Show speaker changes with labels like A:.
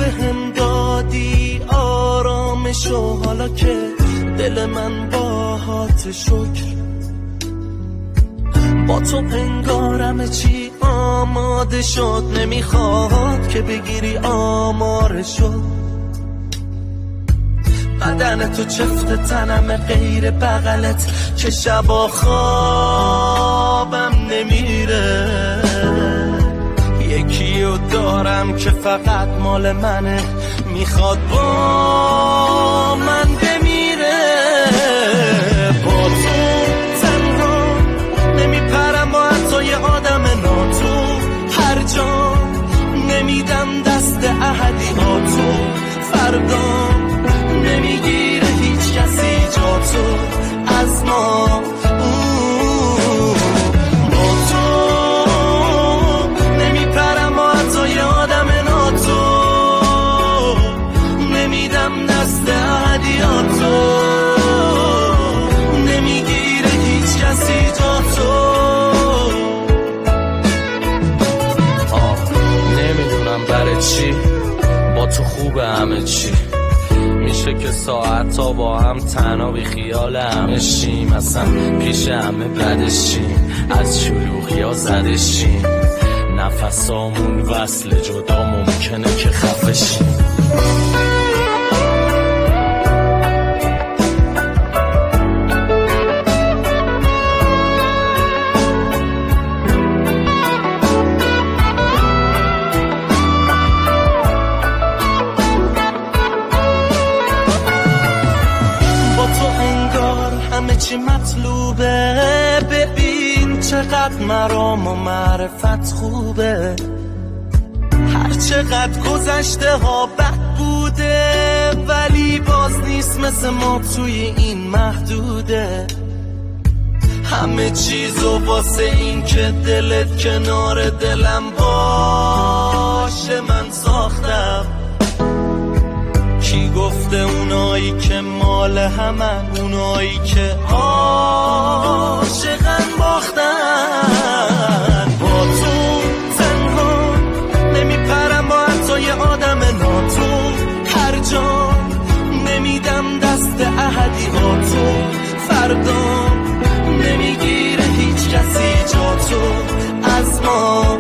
A: بهم دادی آرامشو، حالا که دل من باهات شکر. با تو انگارم چی آماده شد، نمیخواد که بگیری آمارشو. بدن تو چفت تنم غیر بغلت، که شبا خوابم نمیره. یکیو دارم که فقط مال منه، میخواد با من بمیره. با تو تنها نمیپرم با حتی آدم ناتو، هر جا نمیدم دست احدیاتو. فردا نمیگیره هیچ کسی جاتو از ما. با تو نمیپرم با حتی آدم ناتو، نمیدم دست احدیاتو. نمیگیره هیچ کسی جاتو. نمیدونم برای چی با تو خوبه همه چی، میشه که ساعت تا با هم تنها بی خیال همه شیم، اصلا پیش همه بدشیم، از شلوغی ها زدشیم، نفسامون وصل جدا ممکنه که خفه شیم. همه چی مطلوبه، ببین چقدر مرام و معرفت خوبه. هر چقدر گذشته ها بد بوده، ولی باز نیست مثل ما توی این محدوده. همه چیزو واسه این که دلت کنار دلم باشه من ساختم. کی گفته اونایی که مال همن، اونایی که عاشقن باختن. با تو تنها نمیپرم با حتی آدم ناتو، هر جا نمیدم دست احدیاتو. فردا نمیگیره هیچ کسی جاتو از ما.